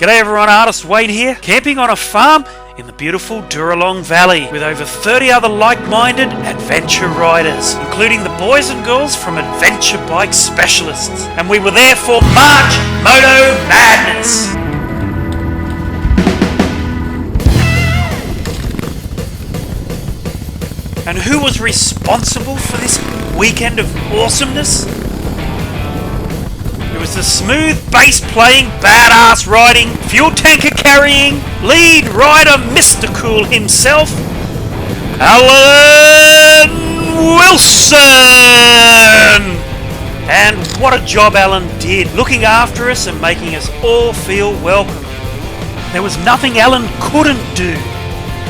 G'day everyone, Artist Wade here, camping on a farm in the beautiful Duralong Valley with over 30 other like-minded adventure riders, including the boys and girls from Adventure Bike Specialists. And we were there for March Moto Madness! And who was responsible for this weekend of awesomeness? It was the smooth bass playing, badass riding, fuel tanker carrying, lead rider Mr. Cool himself, Alan Wilson! And what a job Alan did, looking after us and making us all feel welcome. There was nothing Alan couldn't do.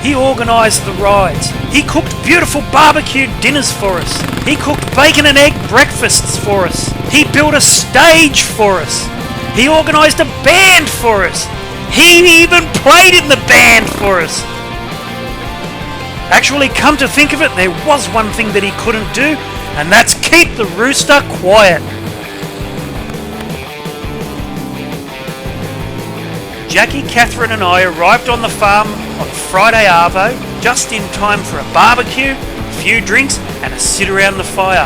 He organised the rides. He cooked beautiful barbecue dinners for us. He cooked bacon and egg breakfasts for us. He built a stage for us. He organised a band for us. He even played in the band for us. Actually, come to think of it, there was one thing that he couldn't do, and that's keep the rooster quiet. Jackie, Catherine and I arrived on the farm on Friday Arvo, just in time for a barbecue, a few drinks and a sit around the fire.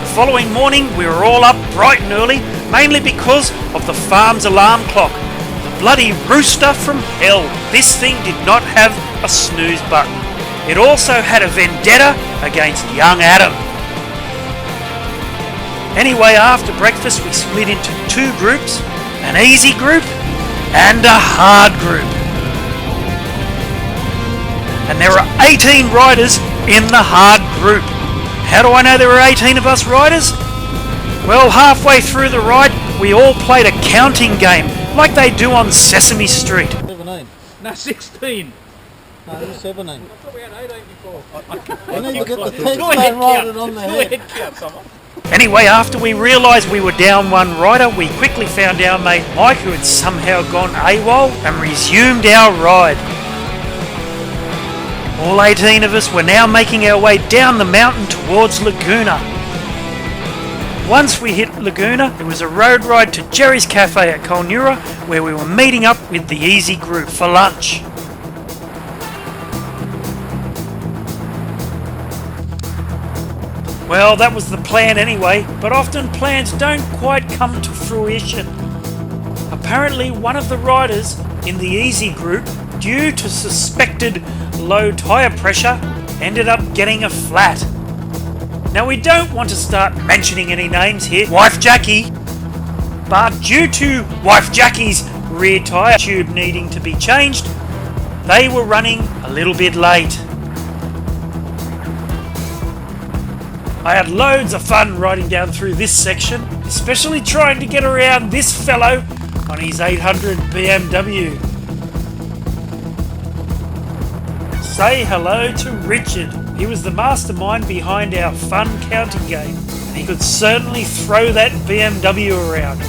The following morning we were all up bright and early, mainly because of the farm's alarm clock. The bloody rooster from hell. This thing did not have a snooze button. It also had a vendetta against young Adam. Anyway, after breakfast we split into two groups, an easy group and a hard group. And there are 18 riders in the hard group. How do I know there were 18 of us riders? Well, halfway through the ride, we all played a counting game, like they do on Sesame Street. 17. No, 16. No, it was 17. I thought we had 18 before. I need to get the text and write it on the head. Anyway, after we realised we were down one rider, we quickly found our mate Mike, who had somehow gone AWOL, and resumed our ride. All 18 of us were now making our way down the mountain towards Laguna. Once we hit Laguna, it was a road ride to Jerry's Cafe at Colnura, where we were meeting up with the Easy Group for lunch. Well, that was the plan anyway, but often plans don't quite come to fruition. Apparently, one of the riders in the Easy Group, due to suspected low tyre pressure, ended up getting a flat. Now, we don't want to start mentioning any names here, wife Jackie, but due to wife Jackie's rear tyre tube needing to be changed, they were running a little bit late. I had loads of fun riding down through this section, especially trying to get around this fellow on his 800 BMW. Say hello to Richard. He was the mastermind behind our fun counting game, and he could certainly throw that BMW around.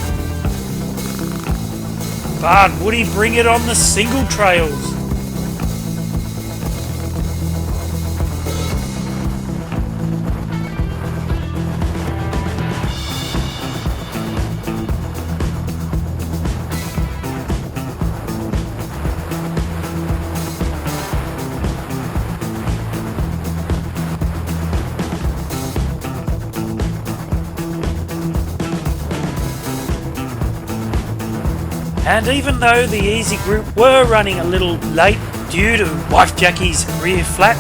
But would he bring it on the single trails? And even though the Easy Group were running a little late due to wife Jackie's rear flat,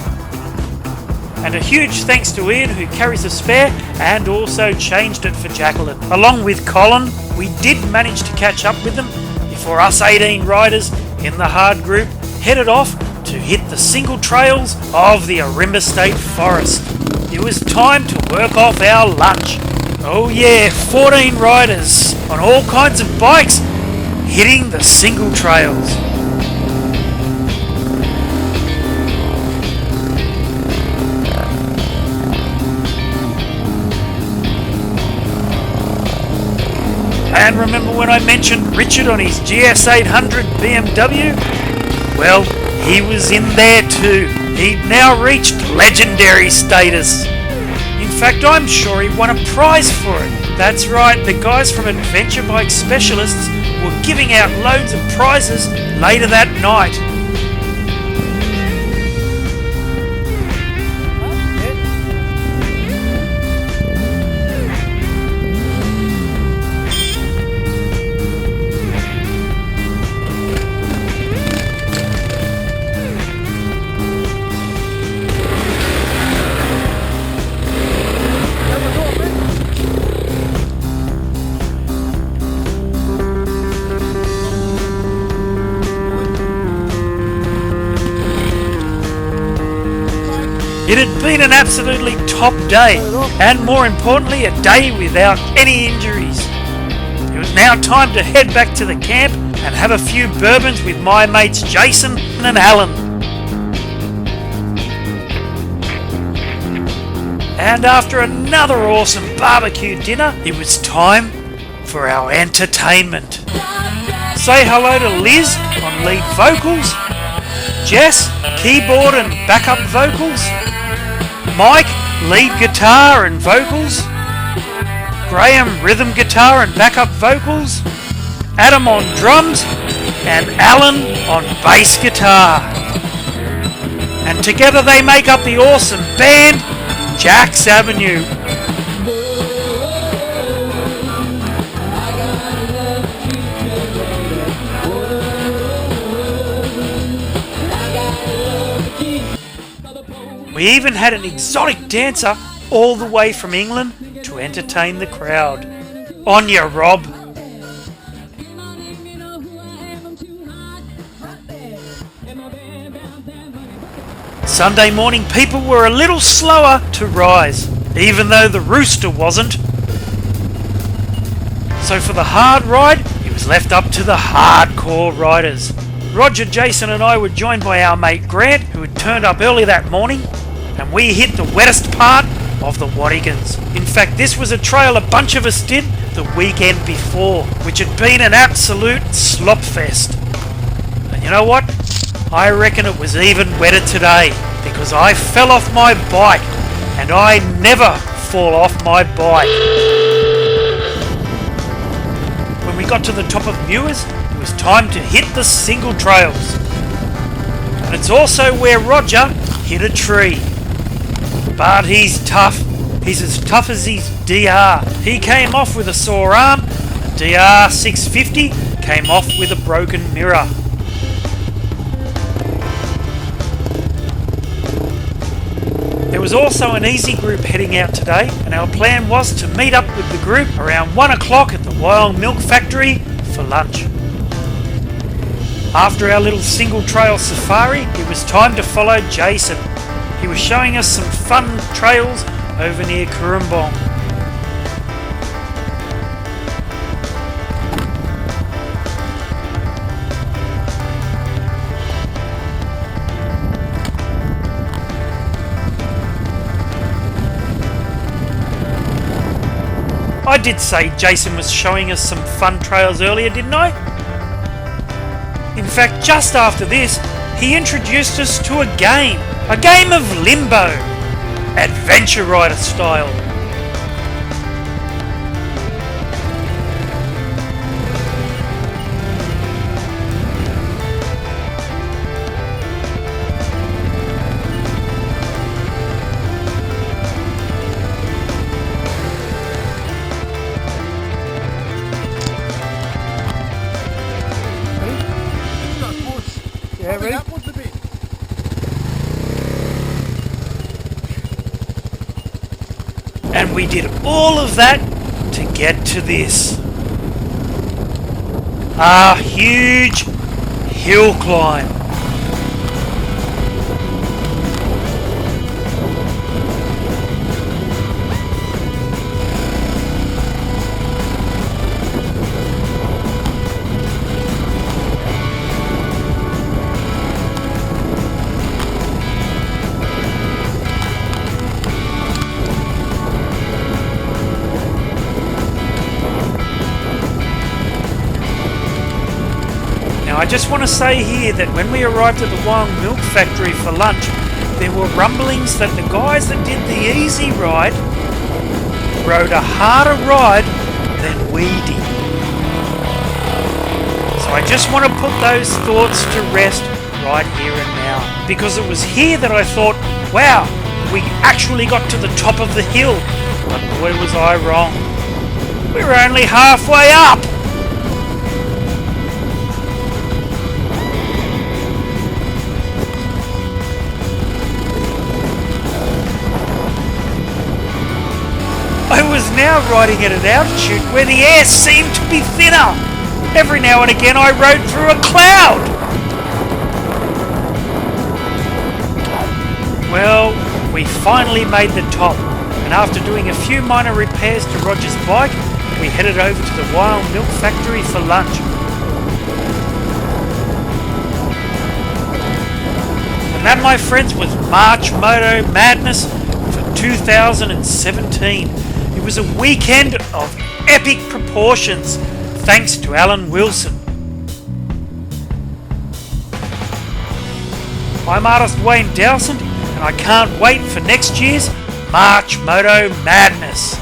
and a huge thanks to Ian who carries a spare and also changed it for Jacqueline. Along with Colin, we did manage to catch up with them before us 18 riders in the hard group headed off to hit the single trails of the Arimba State Forest. It was time to work off our lunch. Oh yeah, 14 riders on all kinds of bikes hitting the single trails. And remember when I mentioned Richard on his GS800 BMW? Well, he was in there too. He'd now reached legendary status. In fact, I'm sure he won a prize for it. That's right, the guys from Adventure Bike Specialists were giving out loads of prizes later that night. It had been an absolutely top day, and more importantly, a day without any injuries. It was now time to head back to the camp and have a few bourbons with my mates Jason and Alan. And after another awesome barbecue dinner, it was time for our entertainment. Say hello to Liz on lead vocals, Jess, keyboard and backup vocals, Mike, lead guitar and vocals, Graham, rhythm guitar and backup vocals, Adam on drums, and Alan on bass guitar. And together they make up the awesome band, Jack's Avenue. We even had an exotic dancer all the way from England to entertain the crowd. On ya, Rob. Sunday morning people were a little slower to rise, even though the rooster wasn't. So for the hard ride, it was left up to the hardcore riders. Roger, Jason and I were joined by our mate Grant, who had turned up early that morning, and we hit the wettest part of the Wattigans. In fact, this was a trail a bunch of us did the weekend before, which had been an absolute slop fest. And you know what? I reckon it was even wetter today, because I fell off my bike, and I never fall off my bike. When we got to the top of Mewers, it was time to hit the single trails. And it's also where Roger hit a tree. But he's tough. He's as tough as his DR. He came off with a sore arm. The DR 650 came off with a broken mirror. There was also an easy group heading out today, and our plan was to meet up with the group around 1 o'clock at the Wild Milk Factory for lunch. After our little single trail safari, it was time to follow Jason. He was showing us some fun trails over near Kurumbong. I did say Jason was showing us some fun trails earlier, didn't I? In fact, just after this, he introduced us to a game of limbo, adventure rider style. Yeah, ready? And we did all of that to get to this. A huge hill climb. I just want to say here that when we arrived at the Wild Milk Factory for lunch, there were rumblings that the guys that did the easy ride rode a harder ride than we did. So I just want to put those thoughts to rest right here and now. Because it was here that I thought, wow, we actually got to the top of the hill. But boy was I wrong. We were only halfway up. I was now riding at an altitude where the air seemed to be thinner. Every now and again I rode through a cloud. Well, we finally made the top, and after doing a few minor repairs to Roger's bike, we headed over to the Wild Milk Factory for lunch. And that, my friends, was March Moto Madness for 2017. It was a weekend of epic proportions, thanks to Alan Wilson. I'm artist Wayne Dowsand, and I can't wait for next year's March Moto Madness.